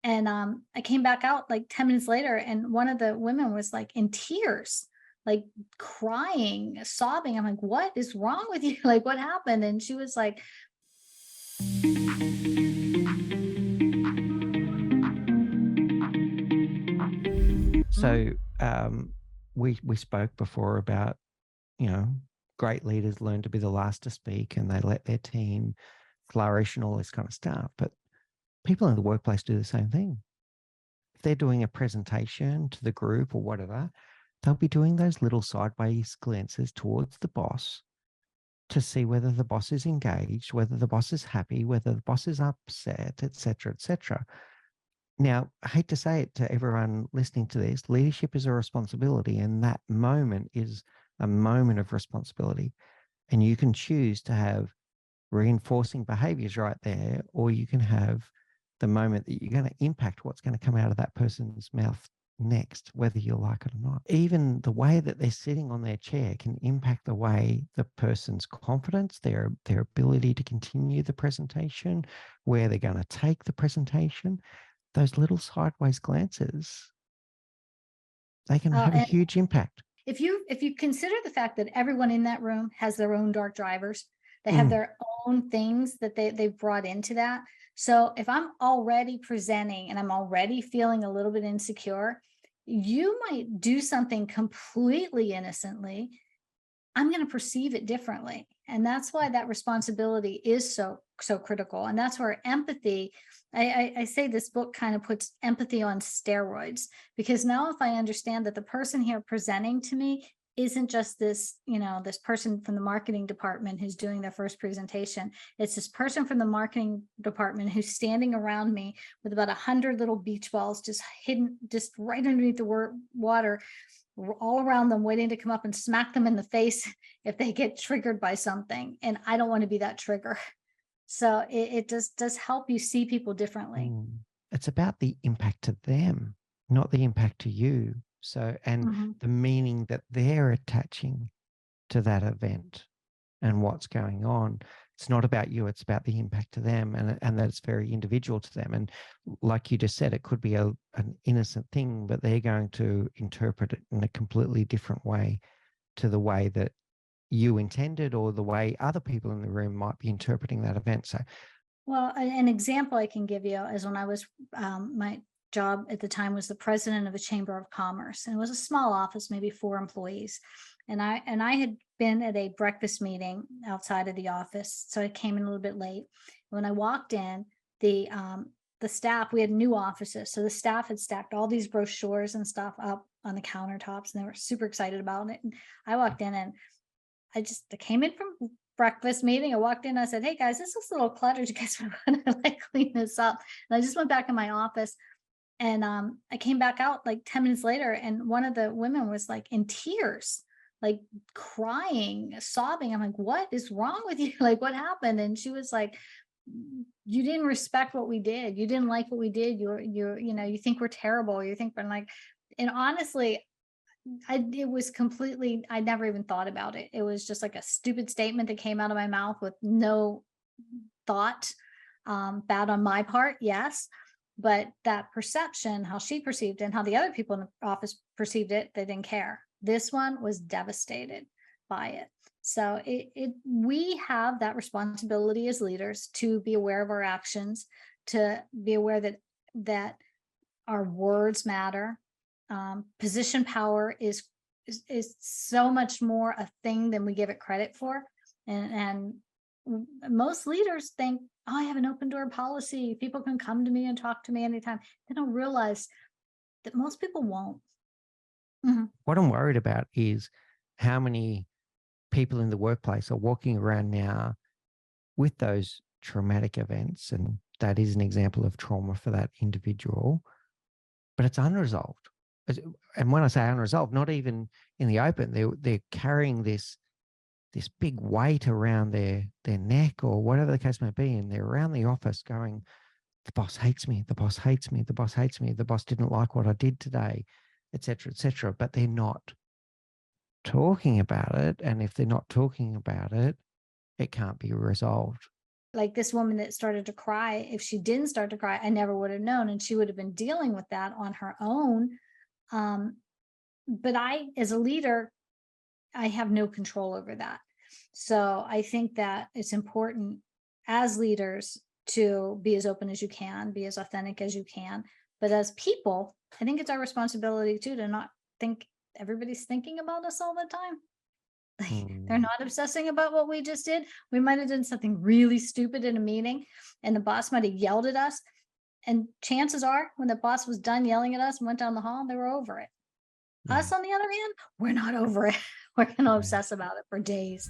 And I came back out like 10 minutes later, and one of the women was like in tears, like crying, sobbing. I'm like, what is wrong with you? Like, what happened? And she was like, "Mhm." So we spoke before about, you know, great leaders learn to be the last to speak and they let their team flourish and all this kind of stuff. But people in the workplace do the same thing. If they're doing a presentation to the group or whatever, they'll be doing those little sideways glances towards the boss to see whether the boss is engaged, whether the boss is happy, whether the boss is upset, etc., etc. Now, I hate to say it to everyone listening to this, leadership is a responsibility, and that moment is a moment of responsibility. And you can choose to have reinforcing behaviors right there, or you can have the moment that you're going to impact what's going to come out of that person's mouth next, whether you like it or not. Even the way that they're sitting on their chair can impact the way the person's confidence, their ability to continue the presentation, where they're going to take the presentation. Those little sideways glances, they can have a And huge impact. if you consider the fact that everyone in that room has their own dark drivers, they have Mm, their own things that they've brought into that. So if I'm already presenting and I'm already feeling a little bit insecure, you might do something completely innocently. I'm going to perceive it differently. And that's why that responsibility is so critical. And that's where empathy, I say this book kind of puts empathy on steroids, because now if I understand that the person here presenting to me isn't just this, this person from the marketing department who's doing their first presentation. It's this person from the marketing department who's standing around me with about 100 little beach balls just hidden, just right underneath the water, all around them, waiting to come up and smack them in the face if they get triggered by something. And I don't want to be that trigger. So it does help you see people differently. mm. It's about the impact to them, not the impact to you. So, and Mhm. the meaning that they're attaching to that event and what's going on. It's not about you, it's about the impact to them, and that it's very individual to them. And like you just said, it could be an innocent thing, but they're going to interpret it in a completely different way to the way that you intended or the way other people in the room might be interpreting that event. So, Well, an example I can give you is when I was, my job at the time was the president of a chamber of commerce, and it was a small office, maybe 4 employees. And I had been at a breakfast meeting outside of the office, so I came in a little bit late. When I walked in, the staff, we had new offices, so the staff had stacked all these brochures and stuff up on the countertops, and they were super excited about it. And I walked in, and I came in from breakfast meeting. I walked in, I said, "Hey guys, this looks a little cluttered. You guys want to like clean this up?" And I just went back in my office, and I came back out like 10 minutes later, and one of the women was like in tears, like crying, sobbing. I'm like, "What is wrong with you? Like, what happened?" And she was like, "You didn't respect what we did. You didn't like what we did. You think we're terrible. You think we're like," and honestly, it was completely, I never even thought about it. It was just like a stupid statement that came out of my mouth with no thought. Bad on my part, yes. But that perception, how she perceived it and how the other people in the office perceived it, they didn't care. This one was devastated by it. So we have that responsibility as leaders to be aware of our actions, to be aware that our words matter. Position power is so much more a thing than we give it credit for, and most leaders think, "Oh, I have an open door policy. People can come to me and talk to me anytime." They don't realize that most people won't. Mhm. what I'm worried about is how many people in the workplace are walking around now with those traumatic events. And that is an example of trauma for that individual, but it's unresolved. And when I say unresolved, not even in the open, they're carrying this big weight around their neck or whatever the case may be, and they're around the office going, "The boss hates me. The boss hates me. The boss hates me. The boss didn't like what I did today," etc., etc. But they're not talking about it, and if they're not talking about it, it can't be resolved. Like this woman that started to cry, if she didn't start to cry, I never would have known, and she would have been dealing with that on her own. Um, but I, as a leader, I have no control over that. So I think that it's important as leaders to be as open as you can, be as authentic as you can. But as people, I think it's our responsibility too to not think everybody's thinking about us all the time. Like, they're Mm, not obsessing about what we just did. We might have done something really stupid in a meeting, and the boss might have yelled at us. And chances are, when the boss was done yelling at us and went down the hall, they were over it. yeah. Us, on the other hand, we're not over it. We're going to Yeah. obsess about it for days.